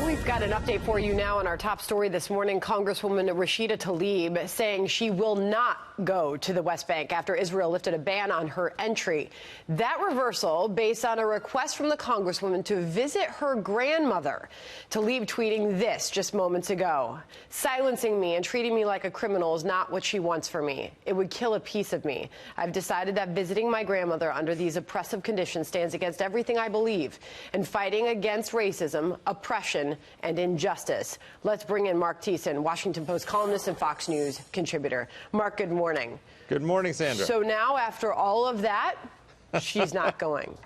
We've got an update for you now on our top story this morning. Congresswoman Rashida Tlaib saying she will not go to the West Bank after Israel lifted a ban on her entry. That reversal based on a request from the Congresswoman to visit her grandmother. Tlaib tweeting this just moments ago. Silencing me and treating me like a criminal is not what she wants for me. It would kill a piece of me. I've decided that visiting my grandmother under these oppressive conditions stands against everything I believe and fighting against racism, oppression, and injustice. Let's bring in Marc Thiessen, Washington Post columnist and Fox News contributor. Marc, good morning. Good morning, Sandra. So now, after all of that, she's not going.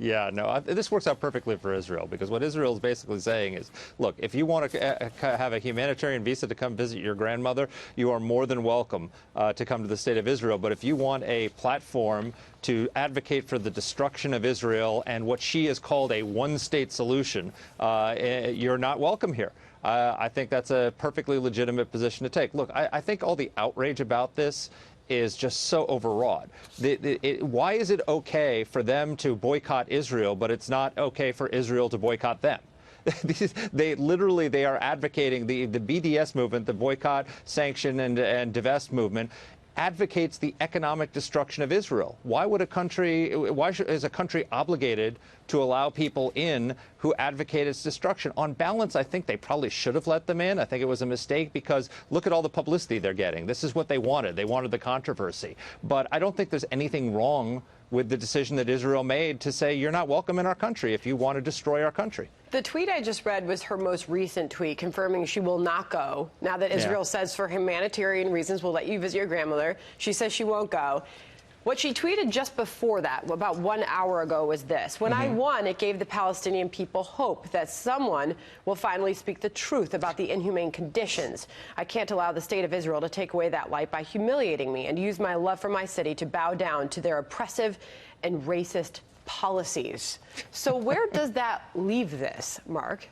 Yeah, no, this works out perfectly for Israel, because what Israel is basically saying is, look, if you want to have a humanitarian visa to come visit your grandmother, you are more than welcome to come to the state of Israel. But if you want a platform to advocate for the destruction of Israel and what she has called a one-state solution, you're not welcome here. I think that's a perfectly legitimate position to take. Look, I think all the outrage about this is just so overwrought. Why is it okay for them to boycott Israel, but it's not okay for Israel to boycott them? They are advocating the BDS movement, the boycott, sanction, and divest movement, advocates the economic destruction of Israel. Why is a country obligated to allow people in who advocate its destruction? On balance, I think they probably should have let them in. I think it was a mistake, because look at all the publicity they're getting. This is what they wanted. They wanted the controversy. But I don't think there's anything wrong with the decision that Israel made to say, you're not welcome in our country if you want to destroy our country. The tweet I just read was her most recent tweet, confirming she will not go. Now that Israel says for humanitarian reasons we'll let you visit your grandmother, she says she won't go. What she tweeted just before that, about 1 hour ago, was this. When I won, it gave the Palestinian people hope that someone will finally speak the truth about the inhumane conditions. I can't allow the state of Israel to take away that light by humiliating me and use my love for my city to bow down to their oppressive and racist policies. So where does that leave this, Marc?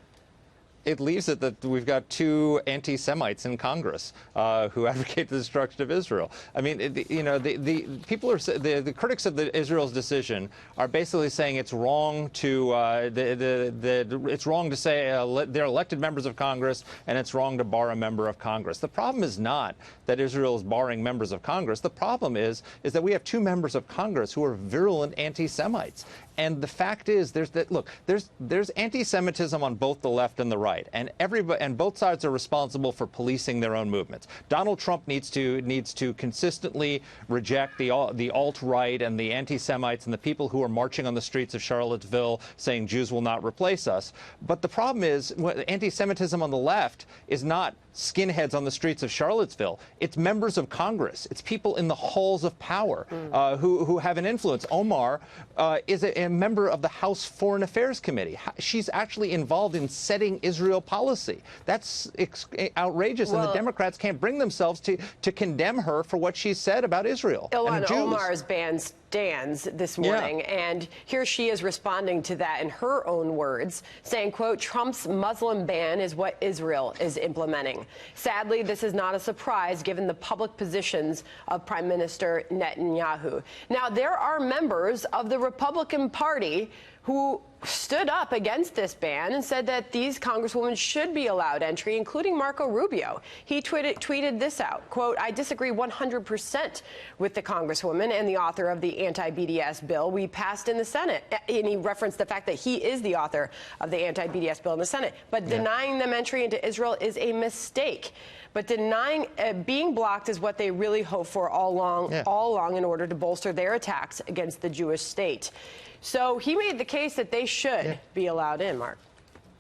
It leaves it that we've got two anti-Semites in Congress who advocate the destruction of Israel. I mean, the people are the critics of Israel's decision are basically saying it's wrong to it's wrong to say they're elected members of Congress, and it's wrong to bar a member of Congress. The problem is not that Israel is barring members of Congress. The problem is that we have two members of Congress who are virulent anti-Semites. And the fact is, there's anti-Semitism on both the left and the right, and both sides are responsible for policing their own movements. Donald Trump needs to consistently reject the alt-right and the anti-Semites and the people who are marching on the streets of Charlottesville saying Jews will not replace us. But the problem is, anti-Semitism on the left is not skinheads on the streets of Charlottesville. It's members of Congress. It's people in the halls of power who have an influence. Omar is a member of the House Foreign Affairs Committee. She's actually involved in setting Israel policy. That's outrageous, and the Democrats can't bring themselves to condemn her for what she said about Israel. Ilhan Omar's ban stands this morning, and here she is responding to that in her own words, saying, quote, Trump's Muslim ban is what Israel is implementing. Sadly, this is not a surprise given the public positions of Prime Minister Netanyahu. Now, there are members of the Republican Party who stood up against this ban and said that these congresswomen should be allowed entry, including Marco Rubio. He tweeted this out, quote, I disagree 100% with the congresswoman and the author of the anti-BDS bill we passed in the Senate. And he referenced the fact that he is the author of the anti-BDS bill in the Senate. But denying them entry into Israel is a mistake. But denying being blocked is what they really hope for all along in order to bolster their attacks against the Jewish state. So he made the case that they should be allowed in, Marc.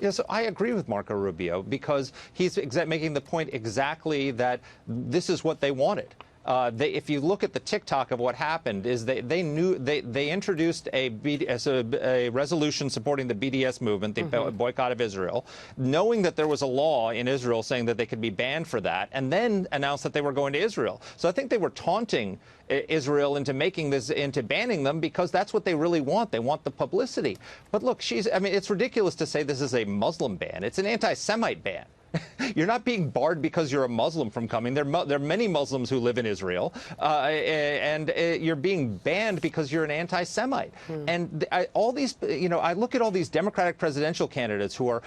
Yeah, so I agree with Marco Rubio, because he's making the point exactly that this is what they wanted. If you look at the TikTok of what happened, is they introduced a resolution supporting the BDS movement, the boycott of Israel, knowing that there was a law in Israel saying that they could be banned for that, and then announced that they were going to Israel. So I think they were taunting Israel into banning them, because that's what they really want. They want the publicity. But look, it's ridiculous to say this is a Muslim ban. It's an anti-Semite ban. You're not being barred because you're a Muslim from coming. There are many Muslims who live in Israel, and you're being banned because you're an anti-Semite. And all these, I look at all these Democratic presidential candidates who are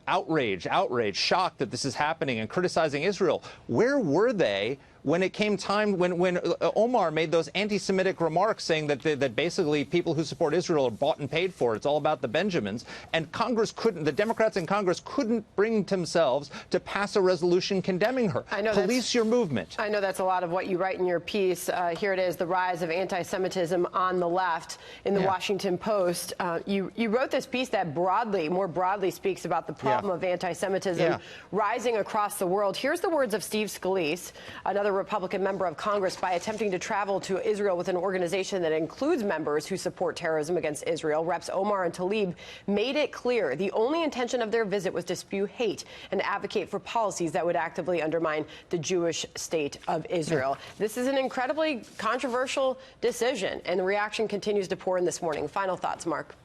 outraged, shocked that this is happening and criticizing Israel. Where were they when it came time, when Omar made those anti-Semitic remarks saying that basically people who support Israel are bought and paid for? It's all about the Benjamins. And the Democrats in Congress couldn't bring themselves to pass a resolution condemning her. Police your movement. I know that's a lot of what you write in your piece. Here it is, the rise of anti-Semitism on the left in the Washington Post. You wrote this piece that more broadly speaks about the problem of anti-Semitism rising across the world. Here's the words of Steve Scalise, another Republican member of Congress, by attempting to travel to Israel with an organization that includes members who support terrorism against Israel. Reps Omar and Tlaib made it clear the only intention of their visit was to spew hate and advocate for policies that would actively undermine the Jewish state of Israel. This is an incredibly controversial decision, and the reaction continues to pour in this morning. Final thoughts, Mark.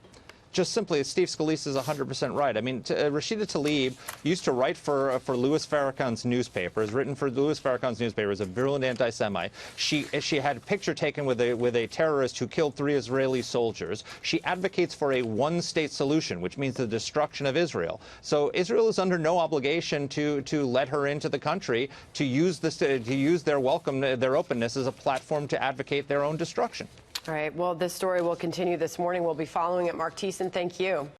Just simply, Steve Scalise is 100% right. I mean, Rashida Tlaib used to write for Louis Farrakhan's newspaper, has written for Louis Farrakhan's newspaper, as a virulent anti-Semite. She had a picture taken with a terrorist who killed 3 Israeli soldiers. She advocates for a one-state solution, which means the destruction of Israel. So Israel is under no obligation to let her into the country, to use their welcome, their openness as a platform to advocate their own destruction. All right. Well, this story will continue this morning. We'll be following it. Marc Thiessen, thank you.